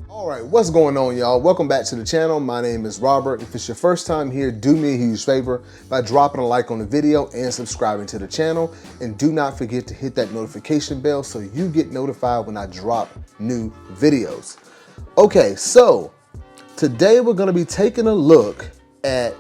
All right, what's going on, y'all? Welcome back to the channel. My name is Robert. If it's your first time here, do me a huge favor by dropping a like on the video and subscribing to the channel. And do not forget to hit that notification bell so you get notified when I drop new videos. Okay, so today we're gonna be taking a look at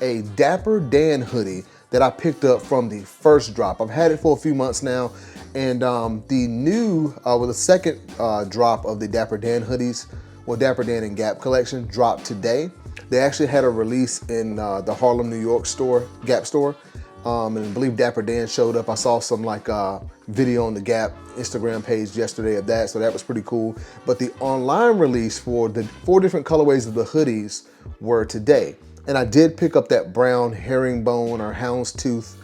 a Dapper Dan hoodie that I picked up from the first drop. I've had it for a few months now, and the second drop of the Dapper Dan hoodies, well, Dapper Dan and Gap collection dropped today. They actually had a release in the Harlem, New York store, Gap store, and I believe Dapper Dan showed up. I saw some video on the Gap Instagram page yesterday of that, so that was pretty cool. But the online release for the 4 different colorways of the hoodies were today. And I did pick up that brown herringbone or houndstooth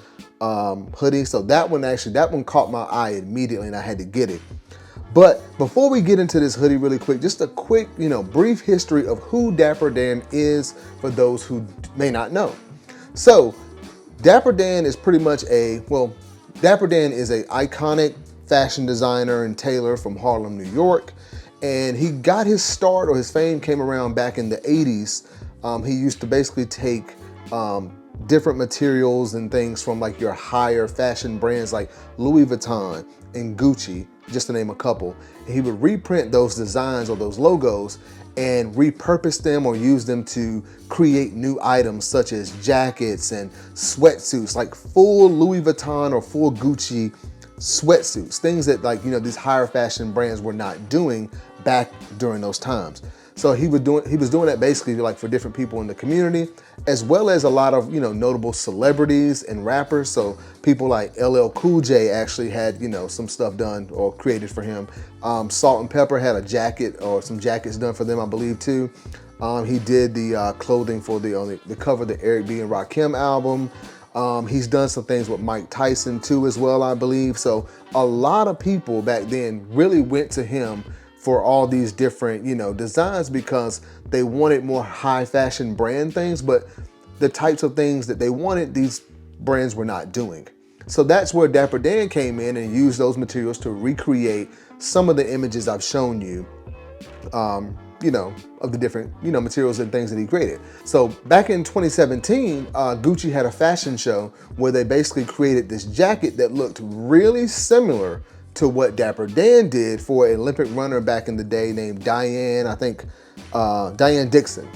hoodie. So that one caught my eye immediately and I had to get it. But before we get into this hoodie really quick, just a quick, brief history of who Dapper Dan is for those who may not know. So Dapper Dan is pretty much Dapper Dan is an iconic fashion designer and tailor from Harlem, New York. And he got his start, or his fame came around back in the 80s. He used to basically take different materials and things from like your higher fashion brands like Louis Vuitton and Gucci, just to name a couple. And he would reprint those designs or those logos and repurpose them or use them to create new items such as jackets and sweatsuits, like full Louis Vuitton or full Gucci sweatsuits, things that these higher fashion brands were not doing back during those times. So he was doing that basically like for different people in the community, as well as a lot of notable celebrities and rappers. So people like LL Cool J actually had some stuff done or created for him. Salt and Pepper had a jacket or some jackets done for them, I believe too. He did the clothing for the cover of the Eric B. and Rakim album. He's done some things with Mike Tyson too as well, I believe. So a lot of people back then really went to him for all these different, designs, because they wanted more high fashion brand things, but the types of things that they wanted, these brands were not doing. So that's where Dapper Dan came in and used those materials to recreate some of the images I've shown you, of the different, materials and things that he created. So back in 2017, Gucci had a fashion show where they basically created this jacket that looked really similar to what Dapper Dan did for an Olympic runner back in the day named Diane Dixon.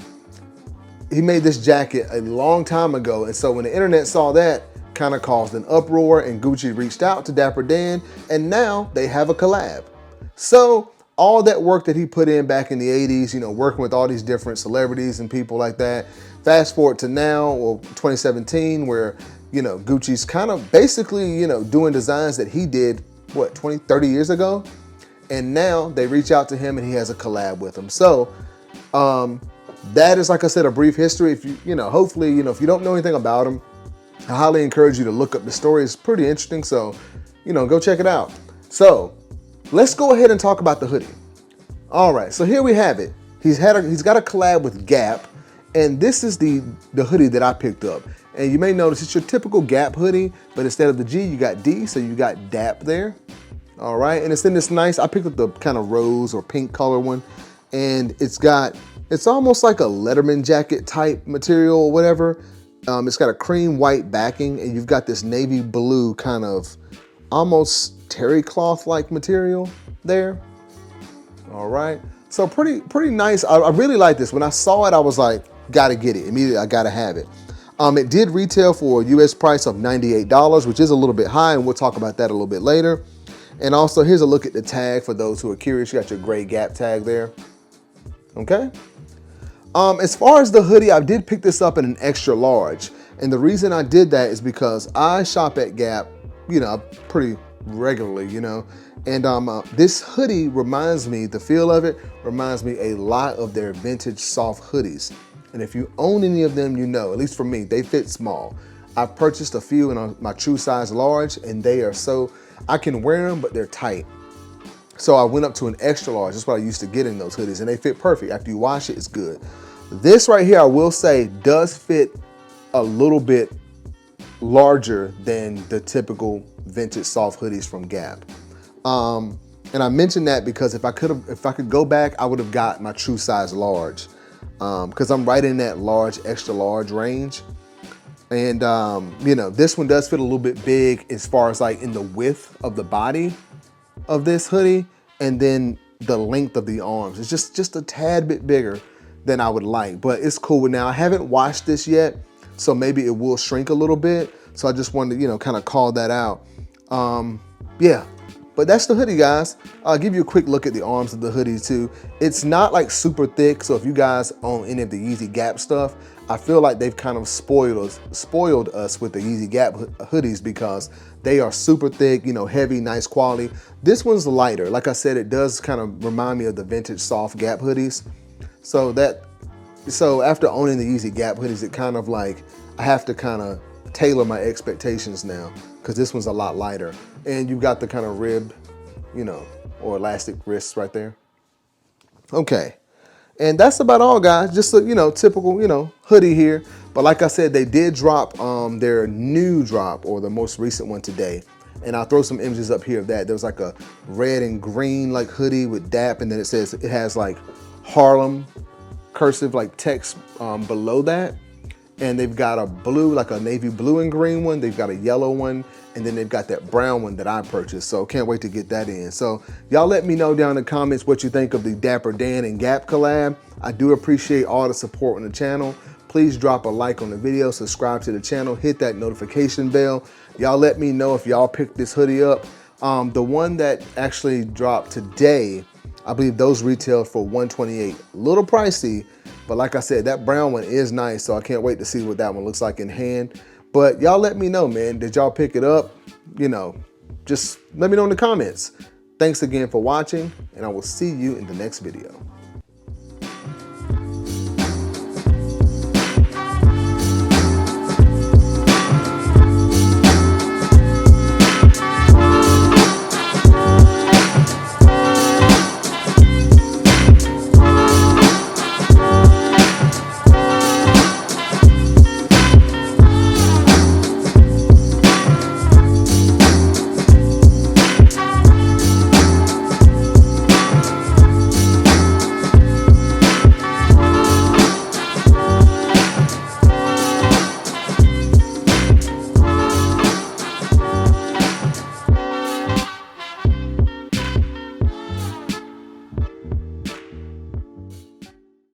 He made this jacket a long time ago, and so when the internet saw that, kind of caused an uproar, and Gucci reached out to Dapper Dan, and now they have a collab. So all that work that he put in back in the 80s, working with all these different celebrities and people like that, fast forward to now, or 2017, where Gucci's kind of basically doing designs that he did 20, 30 years ago. And now they reach out to him and he has a collab with them. So that is, like I said, a brief history. If hopefully, if you don't know anything about him, I highly encourage you to look up the story. It's pretty interesting. So, go check it out. So let's go ahead and talk about the hoodie. All right, so here we have it. He's got a collab with Gap, and this is the hoodie that I picked up. And you may notice it's your typical Gap hoodie, but instead of the G, you got D, so you got Dap there. All right, and it's in this nice, I picked up the kind of rose or pink color one, and it's almost like a Letterman jacket type material or whatever. It's got a cream white backing, and you've got this navy blue kind of almost terry cloth like material there. All right, so pretty nice. I really like this. When I saw it, I was like, gotta get it immediately. I gotta have it. It did retail for a US price of $98, which is a little bit high, and we'll talk about that a little bit later. And also, here's a look at the tag for those who are curious. You got your gray Gap tag there. Okay. As far as the hoodie, I did pick this up in an extra large. And the reason I did that is because I shop at Gap, pretty regularly, And this hoodie reminds me, the feel of it reminds me a lot of their vintage soft hoodies. And if you own any of them, at least for me, they fit small. I've purchased a few in my true size large, and they are I can wear them, but they're tight. So I went up to an extra large. That's what I used to get in those hoodies, and they fit perfect. After you wash it, it's good. This right here, I will say, does fit a little bit larger than the typical vintage soft hoodies from Gap. And And I mentioned that because if I could go back, I would have got my true size large, because I'm right in that large, extra large range. And you know, this one does fit a little bit big as far as like in the width of the body of this hoodie, and then the length of the arms. It's just a tad bit bigger than I would like, but it's cool. Now I haven't washed this yet, so maybe it will shrink a little bit. So I just wanted to, you know, kind of call that out. Yeah, but that's the hoodie, guys. I'll give you a quick look at the arms of the hoodie too. It's not like super thick, so if you guys own any of the Yeezy Gap stuff, I feel like they've kind of spoiled us with the Yeezy Gap hoodies, because they are super thick, you know, heavy, nice quality. This one's lighter. Like I said, it does kind of remind me of the vintage soft Gap hoodies. So after owning the Yeezy Gap hoodies, it kind of like, I have to kind of tailor my expectations now, because this one's a lot lighter. And you've got the kind of ribbed, you know, or elastic wrists right there. Okay. And that's about all, guys. Just a, you know, typical, you know, hoodie here. But like I said, they did drop their new drop, or the most recent one today. And I'll throw some images up here of that. There was like a red and green like hoodie with DAP, and then it says, it has like Harlem cursive like text below that. And they've got a blue, like a navy blue and green one. They've got a yellow one, and then they've got that brown one that I purchased. So can't wait to get that in. So y'all let me know down in the comments what you think of the Dapper Dan and Gap collab. I do appreciate all the support on the channel. Please drop a like on the video, subscribe to the channel, hit that notification bell. Y'all let me know if y'all picked this hoodie up. The one that actually dropped today, I believe those retailed for $128. A little pricey, but like I said, that brown one is nice, so I can't wait to see what that one looks like in hand. But y'all let me know, man. Did y'all pick it up? You know, just let me know in the comments. Thanks again for watching, and I will see you in the next video.